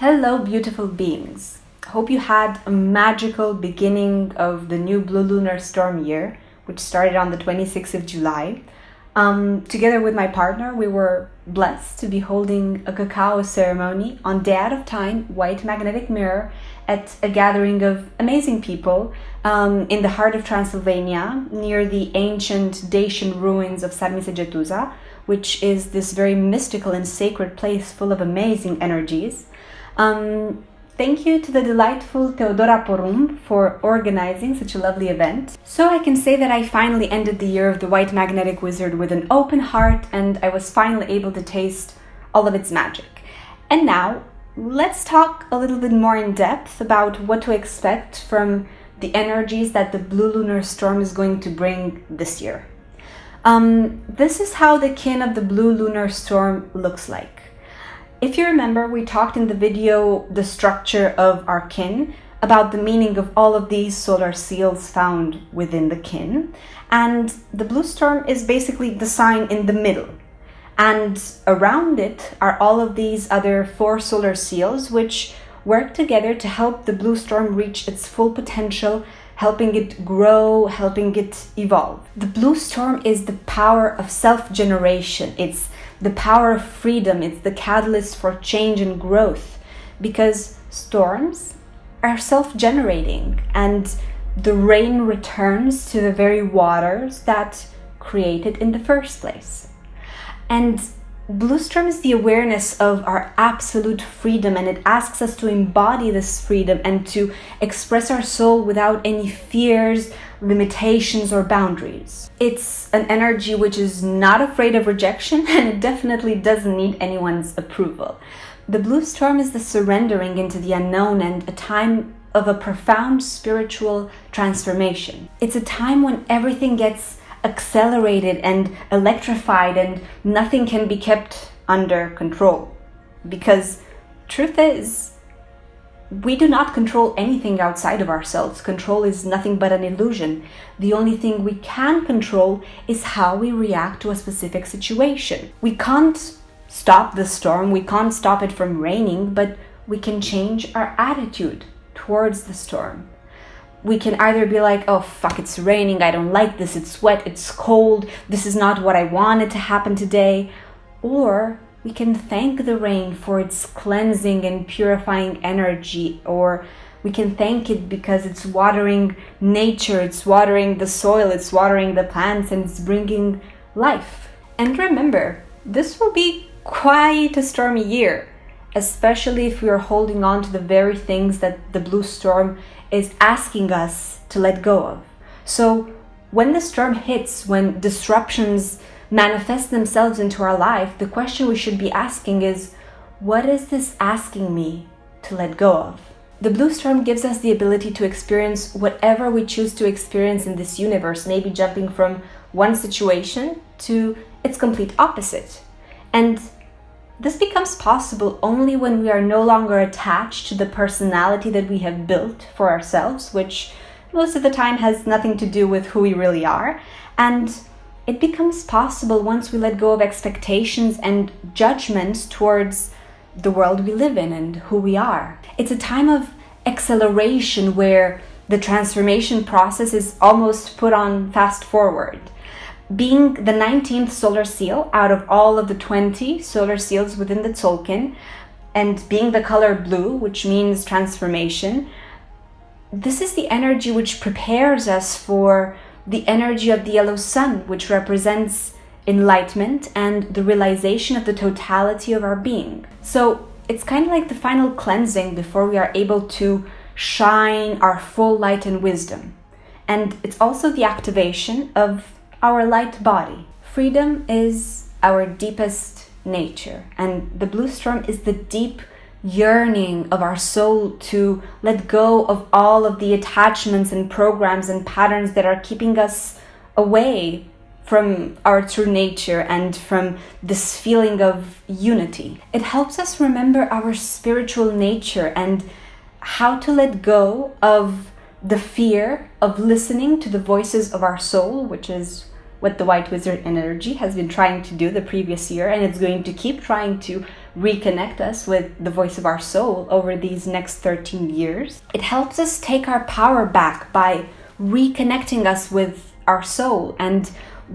Hello, beautiful beings. Hope you had a magical beginning of the new Blue Lunar Storm year, which started on the 26th of July. Together with my partner, we were blessed to be holding a cacao ceremony on Day Out of Time, White Magnetic Mirror, at a gathering of amazing people in the heart of Transylvania, near the ancient Dacian ruins of Sarmisegetusa, which is this very mystical and sacred place full of amazing energies. Thank you to the delightful Theodora Porum for organizing such a lovely event. So I can say that I finally ended the year of the White Magnetic Wizard with an open heart, and I was finally able to taste all of its magic. And now, let's talk a little bit more in depth about what to expect from the energies that the Blue Lunar Storm is going to bring this year. This is how the kin of the Blue Lunar Storm looks like. If you remember, we talked in the video The Structure of Our Kin about the meaning of all of these solar seals found within the kin. And the blue storm is basically the sign in the middle. And around it are all of these other 4 solar seals which work together to help the blue storm reach its full potential, helping it grow, helping it evolve. The blue storm is the power of self-generation. It's the power of freedom. It's the catalyst for change and growth, because storms are self-generating and the rain returns to the very waters that created in the first place. And Blue Storm is the awareness of our absolute freedom, and it asks us to embody this freedom and to express our soul without any fears, limitations, or boundaries. It's an energy which is not afraid of rejection, and it definitely doesn't need anyone's approval. The Blue Storm is the surrendering into the unknown and a time of a profound spiritual transformation. It's a time when everything gets accelerated and electrified and nothing can be kept under control. Because truth is, we do not control anything outside of ourselves. Control is nothing but an illusion. The only thing we can control is how we react to a specific situation. We can't stop the storm, we can't stop it from raining, but we can change our attitude towards the storm. We can either be like, oh fuck, it's raining, I don't like this, it's wet, it's cold, this is not what I wanted to happen today. Or we can thank the rain for its cleansing and purifying energy, or we can thank it because it's watering nature, it's watering the soil, it's watering the plants, and it's bringing life. And remember, this will be quite a stormy year, especially if we are holding on to the very things that the blue storm is asking us to let go of. So when the storm hits, when disruptions manifest themselves into our life, the question we should be asking is, what is this asking me to let go of? The blue storm gives us the ability to experience whatever we choose to experience in this universe, maybe jumping from one situation to its complete opposite. And this becomes possible only when we are no longer attached to the personality that we have built for ourselves, which most of the time has nothing to do with who we really are. And it becomes possible once we let go of expectations and judgments towards the world we live in and who we are. It's a time of acceleration where the transformation process is almost put on fast forward. Being the 19th solar seal out of all of the 20 solar seals within the Tzolk'in, and being the color blue, which means transformation, this is the energy which prepares us for the energy of the yellow sun, which represents enlightenment and the realization of the totality of our being. So it's kind of like the final cleansing before we are able to shine our full light and wisdom. And it's also the activation of our light body. Freedom is our deepest nature, and the blue storm is the deep yearning of our soul to let go of all of the attachments and programs and patterns that are keeping us away from our true nature and from this feeling of unity. It helps us remember our spiritual nature and how to let go of the fear of listening to the voices of our soul, which is what the White Wizard energy has been trying to do the previous year, and it's going to keep trying to reconnect us with the voice of our soul over these next 13 years. It helps us take our power back by reconnecting us with our soul. And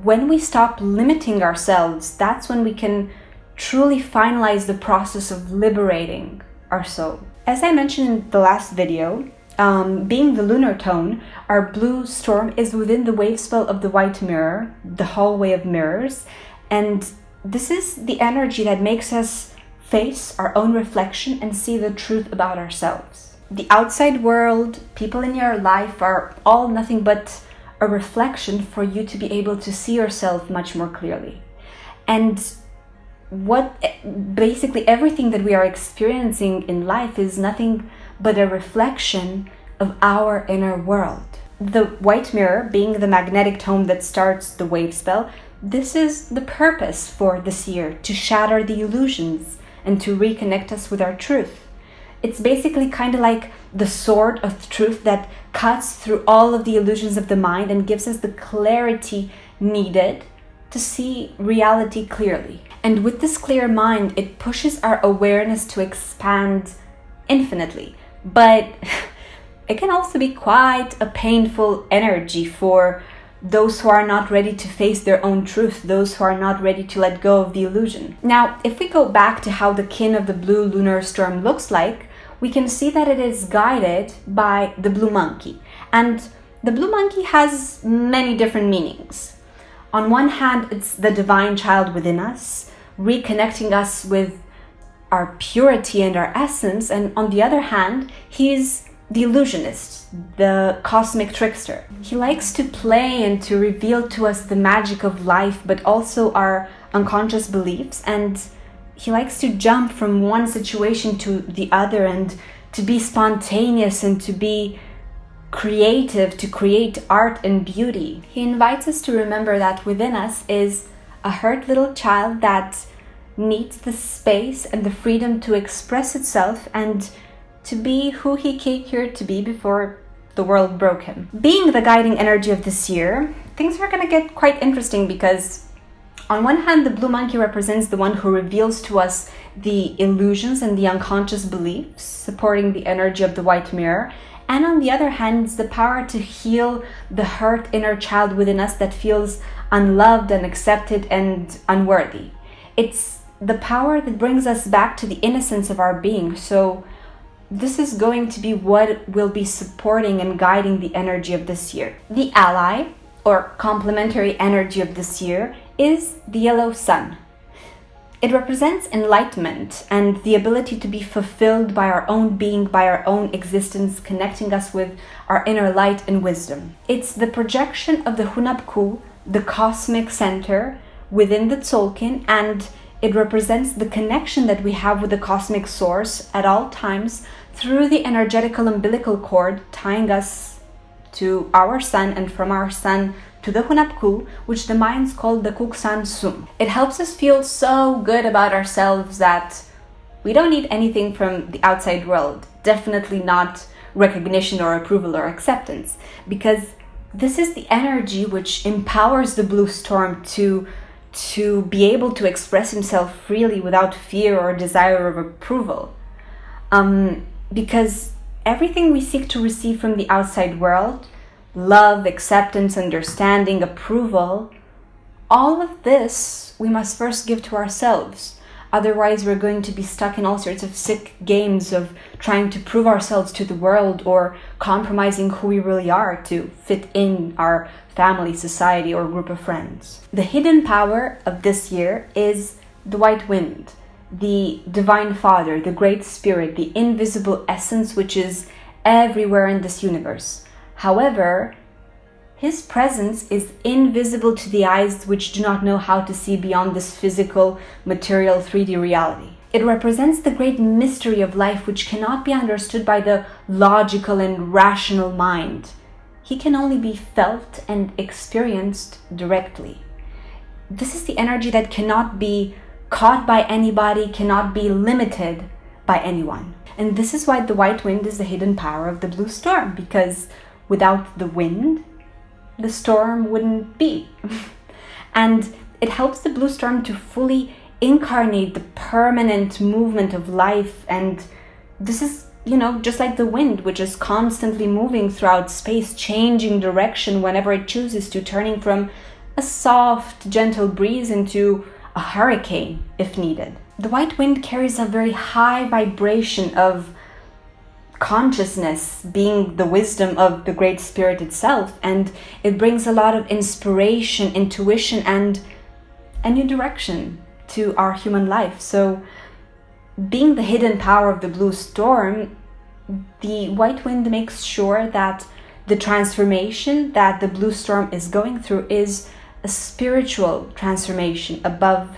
when we stop limiting ourselves, that's when we can truly finalize the process of liberating our soul. As I mentioned in the last video, being the lunar tone, our blue storm is within the wave spell of the white mirror, the hallway of mirrors, and this is the energy that makes us face our own reflection and see the truth about ourselves. The outside world, people in your life are all nothing but a reflection for you to be able to see yourself much more clearly. And basically everything that we are experiencing in life is nothing but a reflection of our inner world. The white mirror, being the magnetic tone that starts the wave spell, this is the purpose for this year, to shatter the illusions and to reconnect us with our truth. It's basically kind of like the sword of truth that cuts through all of the illusions of the mind and gives us the clarity needed to see reality clearly. And with this clear mind, it pushes our awareness to expand infinitely. But it can also be quite a painful energy for those who are not ready to face their own truth, those who are not ready to let go of the illusion. Now, if we go back to how the kin of the blue lunar storm looks like, we can see that it is guided by the blue monkey. And the blue monkey has many different meanings. On one hand, it's the divine child within us, reconnecting us with our purity and our essence. And on the other hand, he's the illusionist, the cosmic trickster. He likes to play and to reveal to us the magic of life, but also our unconscious beliefs. And he likes to jump from one situation to the other and to be spontaneous and to be creative, to create art and beauty. He invites us to remember that within us is a hurt little child that needs the space and the freedom to express itself and to be who he came here to be before the world broke him. Being the guiding energy of this year, things are going to get quite interesting because on one hand, the blue monkey represents the one who reveals to us the illusions and the unconscious beliefs, supporting the energy of the white mirror. And on the other hand, it's the power to heal the hurt inner child within us that feels unloved, unaccepted, and unworthy. It's the power that brings us back to the innocence of our being. So this is going to be what will be supporting and guiding the energy of this year. The ally, or complementary energy of this year, is the yellow sun. It represents enlightenment and the ability to be fulfilled by our own being, by our own existence, connecting us with our inner light and wisdom. It's the projection of the Hunabku, the cosmic center within the Tzolk'in, and it represents the connection that we have with the cosmic source at all times through the energetical umbilical cord tying us to our sun and from our sun to the Hunabku, which the Mayans call the Kuksan Sum. It helps us feel so good about ourselves that we don't need anything from the outside world, definitely not recognition or approval or acceptance, because this is the energy which empowers the blue storm to be able to express himself freely without fear or desire of approval. Because everything we seek to receive from the outside world, love, acceptance, understanding, approval, all of this we must first give to ourselves. Otherwise, we're going to be stuck in all sorts of sick games of trying to prove ourselves to the world or compromising who we really are to fit in our family, society, or group of friends. The hidden power of this year is the white wind, the divine father, the great spirit, the invisible essence which is everywhere in this universe. However, his presence is invisible to the eyes which do not know how to see beyond this physical, material 3D reality. It represents the great mystery of life which cannot be understood by the logical and rational mind. He can only be felt and experienced directly. This is the energy that cannot be caught by anybody, cannot be limited by anyone. And this is why the white wind is the hidden power of the blue storm, because without the wind, the storm wouldn't be. And it helps the blue storm to fully incarnate the permanent movement of life. And this is, just like the wind, which is constantly moving throughout space, changing direction whenever it chooses to, turning from a soft, gentle breeze into a hurricane if needed. The white wind carries a very high vibration of consciousness, being the wisdom of the Great Spirit itself, and it brings a lot of inspiration, intuition, and a new direction to our human life. So, being the hidden power of the blue storm, the white wind makes sure that the transformation that the blue storm is going through is a spiritual transformation above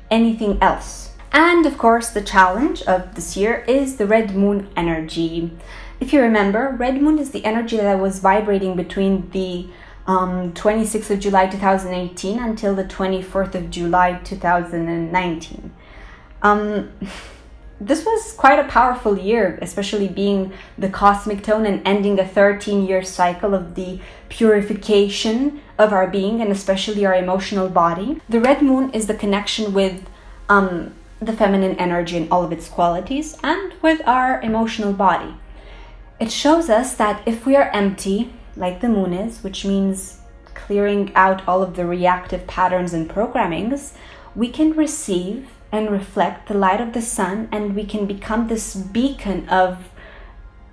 anything else. And of course, the challenge of this year is the red moon energy. If you remember, red moon is the energy that was vibrating between the 26th of July 2018 until the 24th of July 2019. This was quite a powerful year, especially being the cosmic tone and ending a 13-year cycle of the purification of our being and especially our emotional body. The red moon is the connection with the feminine energy in all of its qualities and with our emotional body. It shows us that if we are empty, like the moon is, which means clearing out all of the reactive patterns and programmings, we can receive and reflect the light of the sun, and we can become this beacon of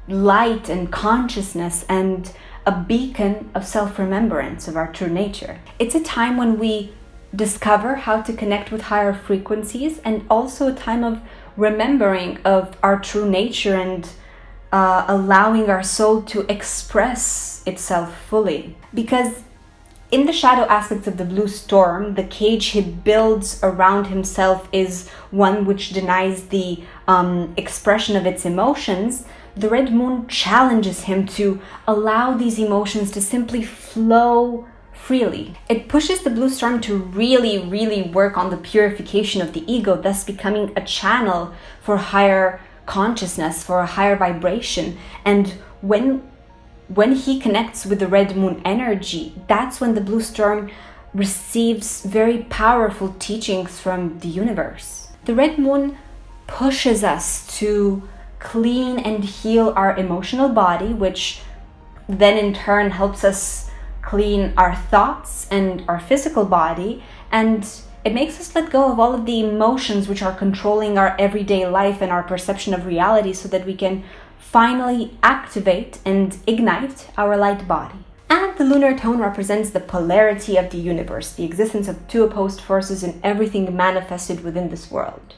light and consciousness and a beacon of self-remembrance of our true nature. It's a time when we discover how to connect with higher frequencies, and also a time of remembering of our true nature and allowing our soul to express itself fully. Because in the shadow aspects of the blue storm, the cage he builds around himself is one which denies the expression of its emotions. The red moon challenges him to allow these emotions to simply flow freely. It pushes the blue storm to really, really work on the purification of the ego, thus becoming a channel for higher consciousness, for a higher vibration. And when he connects with the red moon energy, that's when the blue storm receives very powerful teachings from the universe. The red moon pushes us to clean and heal our emotional body, which then in turn helps us clean our thoughts and our physical body, and it makes us let go of all of the emotions which are controlling our everyday life and our perception of reality, so that we can finally activate and ignite our light body. And the lunar tone represents the polarity of the universe, the existence of two opposed forces in everything manifested within this world.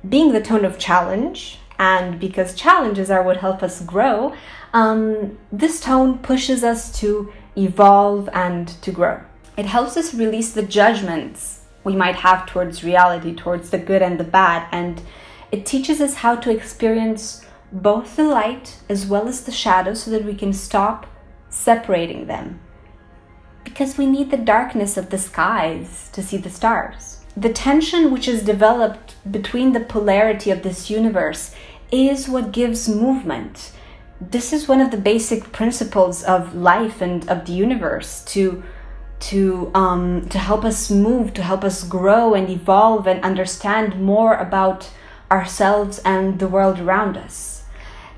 Being the tone of challenge, and because challenges are what help us grow, this tone pushes us to evolve and to grow. It helps us release the judgments we might have towards reality, towards the good and the bad, and it teaches us how to experience both the light as well as the shadow, so that we can stop separating them. Because we need the darkness of the skies to see the stars. The tension which is developed between the polarity of this universe is what gives movement. This is one of the basic principles of life and of the universe, to help us move, to help us grow and evolve and understand more about ourselves and the world around us.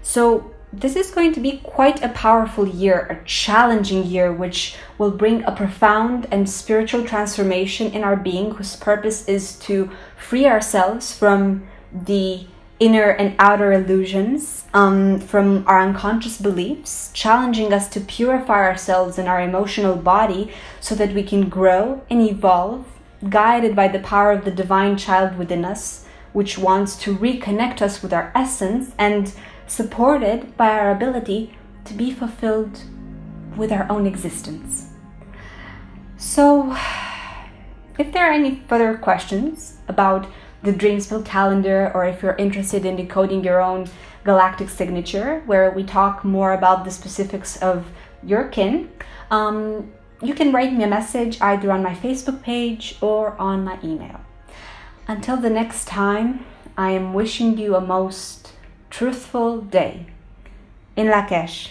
So this is going to be quite a powerful year, a challenging year, which will bring a profound and spiritual transformation in our being, whose purpose is to free ourselves from the inner and outer illusions, from our unconscious beliefs, challenging us to purify ourselves and our emotional body, so that we can grow and evolve, guided by the power of the divine child within us, which wants to reconnect us with our essence, and supported by our ability to be fulfilled with our own existence. So, if there are any further questions about the Dreamspell calendar, or if you're interested in decoding your own galactic signature, where we talk more about the specifics of your kin, you can write me a message either on my Facebook page or on my email. Until the next time, I am wishing you a most truthful day. In Lak'Ech.